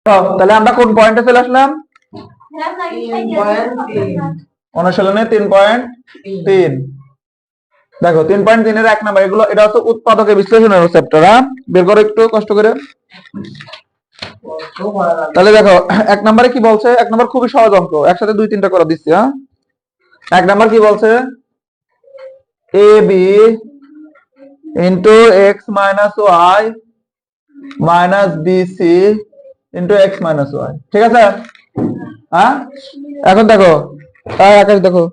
তাহলে আমরা কোন পয়েন্টে চলে আসলাম? অনুশীলনে 3.3। দেখো 3.3 এর 1 নাম্বার, এগুলো এটা হচ্ছে উৎপাদকের বিশ্লেষণের চ্যাপ্টার। বের করো একটু কষ্ট করে। তাহলে দেখো 1 নম্বরে কি বলছে? 1 নম্বর খুবই সহজ অঙ্ক, একসাথে 2-3টা করে দিচ্ছি। 1 নম্বর কি বলছে? A B into X minus Y minus B C into X minus Y. ঠিক আছে? এখন দেখো আকাশ, দেখো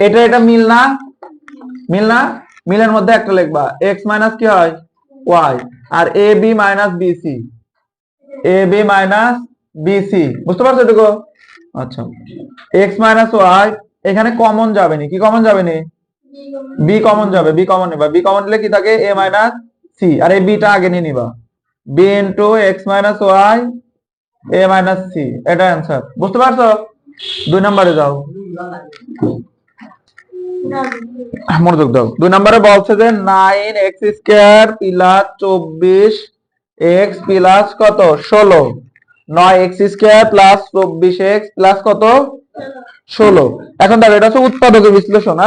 এটা মিল না? মিল না? মিলের মধ্যে একটা লিখবা, এক্স মাইনাস কি হয়? Y, R A B minus B C, A B minus B C. বুঝতে পারছো এটুকু? আচ্ছা, এক্স মাইনাস ওয়াই এখানে কমন যাবে নি। কি কমন যাবে নি? বি কমন যাবে। বি কমন নিবা। বি কমন নিলে কি থাকে? এ মাইনাস সি, আর এই বিটা আগে নিয়ে নিবা। B into X minus Y A minus C, এটা অ্যান্সার। বুঝতে পারছো? 2 নম্বরে যাও, মনোযোগ দাও। 2 নম্বরে বলছে যে 9x square plus 24x plus কত? 16। 9x square plus 24x plus কত? 16। এখন দেখো এটা হচ্ছে উৎপাদকের বিশ্লেষণ।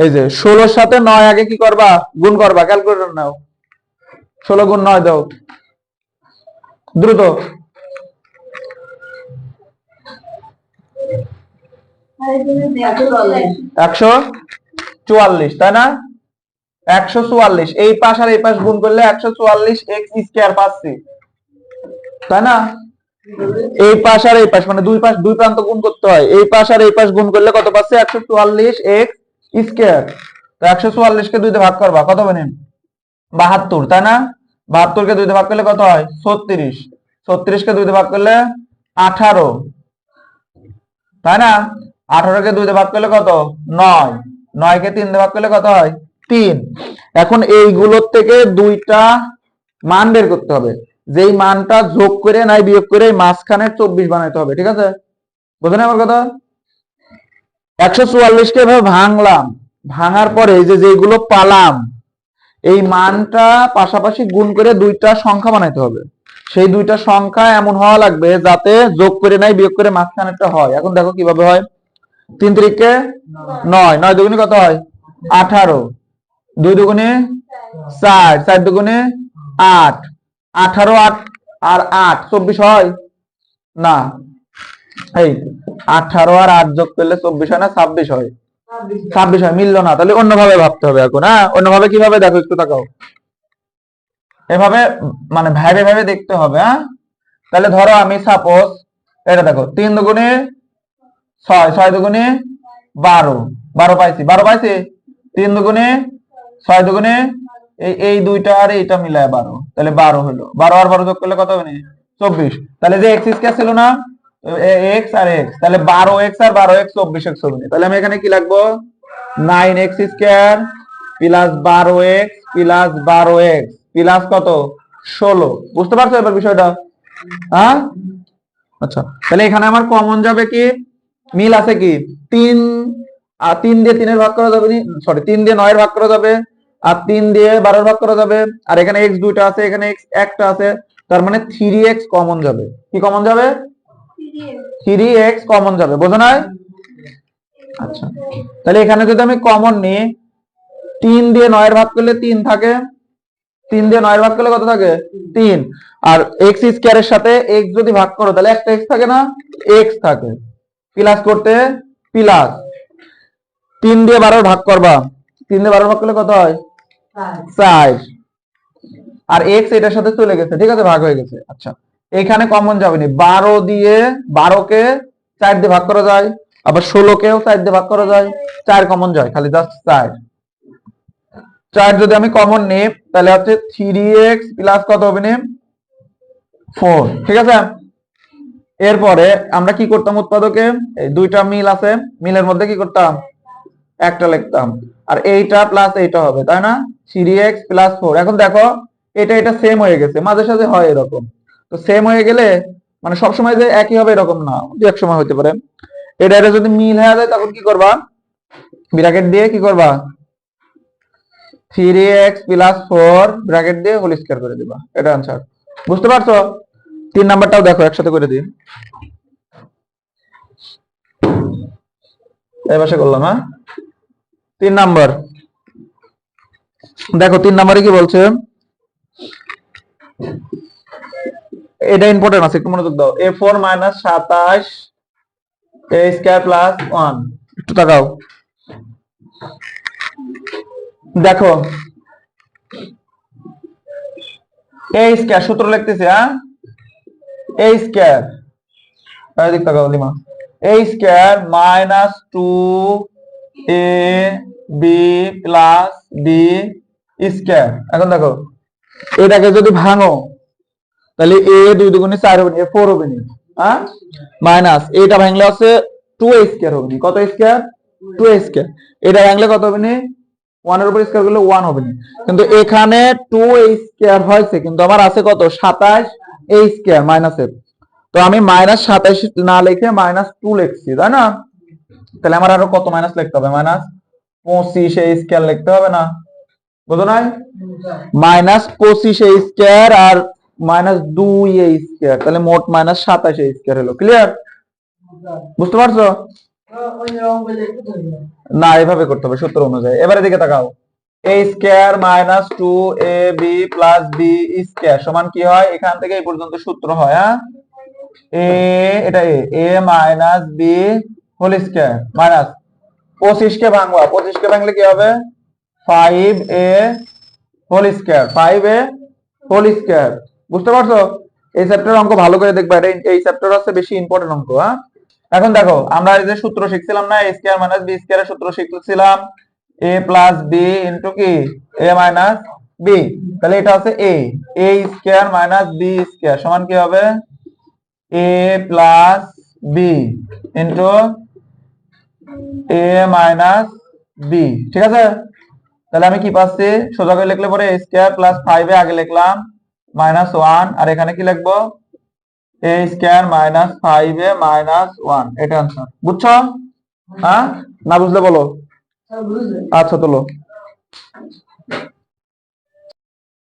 এই যে 16 সাথে 9 আগে কি করবা? গুণ করবা। ক্যালকুলেটর নাও, 16 গুণ 9 দাও দ্রুত। 144, তাই না? 144 এই পাশ আর এই পাশ গুণ করলে 144x স্কয়ার পাচ্ছি, তাই না? এই পাশ আর এই পাশ মানে দুই পাশ, দুই প্রান্ত গুণ করতে হয়। এই পাশ আর এই পাশ গুণ করলে কত পাচ্ছি? 144x square. তো 144 কে 2 দিয়ে ভাগ করবা, কত হবে? 72, তাই না? 72 কে 2 দিয়ে ভাগ করলে কত হয়? 36। 36 কে 2 দিয়ে ভাগ করলে 18, তাই না? 18 কে 2 দিয়ে ভাগ করলে কত? 9। 9 কে 3 দিয়ে ভাগ করলে কত হয়? 3। এখন এইগুলোর থেকে দুইটা মান বের করতে হবে, যেই মানটা যোগ করে নাই বিয়োগ করে মাঝখানে 24 বানাইতে হবে। ঠিক আছে? বুঝলেন আমার কথা? 144 কে এভাবে ভাঙলাম, ভাঙার পরে এই যে যেগুলো পালাম এই মানটা পাশাপাশি গুণ করে দুইটা সংখ্যা বানাইতে হবে। সেই দুইটা সংখ্যা এমন হওয়া লাগবে যাতে যোগ করে নাই বিয়োগ করে মাঝখানেরটা হয়। এখন দেখো কিভাবে হয়। 3 3 9, 9 দুগুণে কত হয়? 18, 2 দুগুণে 4, 4 দুগুণে 8, 18 8 আর 8 24 হয় না? এই 18 আর 8 যোগ করলে 24 হয় না? 26 হয়। 26 হয়, মিললো না। তাহলে অন্যভাবে ভাবতে হবে এখন। অন্যভাবে কিভাবে? দেখো একটু তাকাও, এভাবে মানে ভাইবে ভাইবে দেখতে হবে। তাহলে ধরো আমি সাপোজ এটা দেখো, 3 দুগুণে 6, 6 দুগুণে 12, 12 পাইছি, 12 পাইছি। 3 দুগুণে 6 দুগুণে এই দুইটা আর এইটা মিলায় 12, তাহলে 12 হলো। 12 আর 12 যোগ করলে কত হবে? 24। তাহলে যে এক্স স্কয়ার ছিল না, এক্স আর এক্স, তাহলে 12x আর 12x 24x হবে। তাহলে আমি এখানে কি লিখবো? 9x square plus 12x plus 12x plus কত? 16। বুঝতে পারছো এবার বিষয়টা? আচ্ছা, তাহলে এখানে আমার কমন যাবে কি? মিল আছে কি? 3 আর 3 দিয়ে 3 এর ভাগ করা যাবে, সরি 3 দিয়ে 9 এর ভাগ করা যাবে, আর 3 দিয়ে 12 এর ভাগ করা যাবে, আর এখানে x দুইটা আছে, এখানে x একটা আছে, তার মানে 3x কমন যাবে। কি কমন যাবে? 3x কমন যাবে। বোঝো নাই? আচ্ছা, তাহলে এখানে যদি আমি কমন নিই, 3 দিয়ে 9 এর ভাগ করলে 3 থাকে, 3 দিয়ে 9 এর ভাগ করলে কত থাকে? 3। আর x স্কয়ারের সাথে x যদি ভাগ করো তাহলে একটা x থাকে না? x থাকে। প্লাস করতে প্লাস 3 দিয়ে 12 ভাগ করবা, 3 দিয়ে 12 ভাগ করলে কত হয়? 4। আর x এটার সাথে চলে গেছে, ঠিক আছে? ভাগ হয়ে গেছে। আচ্ছা, এখানে কমন যাবে না। 12 দিয়ে 12 কে 4 দিয়ে ভাগ করা যায়, আবার 16 কেও 4 দিয়ে ভাগ করা যায়, 4 কমন যায়, খালি জাস্ট 4। 4 যদি আমি কমন নিই তাহলে হচ্ছে 3x প্লাস কত হবে? 4। ঠিক আছে? এরপরে আমরা কি করতাম? উৎপাদকে এই দুইটা মিল আছে, মিলের মধ্যে কি করতাম? একটা লিখতাম, আর এইটা প্লাস এইটা হবে, তাই না? 3x plus 4। এখন দেখো এটা সেম হয়ে গেছে, মাঝে সাঝে হয় এরকম। তো সেম হয়ে গেলে মানে সবসময় যে একই হবে এরকম না, দু এক সময় হতে পারে। এটা যদি মিল হয়ে যায় তখন কি করবা? ব্র্যাকেট দিয়ে কি করবা? 3x প্লাস 4 ব্র্যাকেট দিয়ে হোল স্কয়ার করে দিবা। এটা आंसर। বুঝতে পারছো? 3 নাম্বারটাও দেখো একসাথে করে দিই, এই পাশে করলাম। হ্যাঁ, 3 নাম্বার দেখো, 3 নাম্বারে কি বলছে, এটা ইম্পর্টেন্ট আছে, একটু মনোযোগ দাও। a4 minus 27 a square plus 1, একটু তাকাও। দেখো a স্কয়ার সূত্র লিখতেছি, হ্যাঁ, a স্কয়ার, এদিক তাকাও lima, a square minus 2ab plus b square. এখন দেখো এটাকে যদি ভাঙো তাহলে a 2 দুগুণে 4 হবে, a 4 হবে না, হ্যাঁ, মাইনাস এটা ভাঙলে আছে 2a স্কয়ার হবে না, কত স্কয়ার, 2a স্কয়ার। এটা ভাঙলে কত হবে না, 1 এর উপর স্কয়ার করলে 1 হবে না, কিন্তু এখানে 2a স্কয়ার হয়েছে, কিন্তু আমার আছে কত, 27a স্কয়ার মাইনাসের। তো আমি মাইনাস 27 না লিখে মাইনাস 2 লিখছি, তাই না? তাহলে আমার আরো কত মাইনাস লিখতে হবে, মাইনাস 25a স্কয়ার লিখতে হবে না? বুঝো নাই? মাইনাস 25a স্কয়ার আর মাইনাস 2a স্কয়ার, তাহলে মোট মাইনাস 27a স্কয়ার হলো। ক্লিয়ার? বুঝতে পারছো? না, এভাবে করতে হবে সূত্র অনুযায়ী। এবারে দিকে তাকাও, a square minus 2ab plus b square সমান কি হয়, এখান থেকে এই পর্যন্ত সূত্র হয়, হ্যাঁ, এটা a minus b whole square minus 25 কে ভাঙবা, 25 কে ভাঙলে কি হবে, 5a whole square, 5a whole square. বুঝতে পারছো? এই চ্যাপ্টারের অঙ্ক ভালো করে দেখবা, এটা এই চ্যাপ্টার হচ্ছে বেশি ইম্পর্টেন্ট অঙ্ক। হ্যাঁ, এখন দেখো আমরা এই যে সূত্র শিখছিলাম না, a স্কয়ার মাইনাস b স্কয়ারের সূত্র শিখছিলাম, a প্লাস b ইনটু কি, a মাইনাস b। তাহলে এটা আছে a square minus b square সমান কি হবে, a plus b into a minus b। ঠিক আছে? তাহলে আমি কি পাচ্ছি, সোজা করে লিখলে পরে a স্কয়ার প্লাস 5a আগে লিখলাম মাইনাস 1, আর এখানে কি লিখবো, a square minus 5a minus 1, এটা आंसर। বুঝছো? হ্যাঁ, না বুঝলে বলো। আচ্ছা তোলো।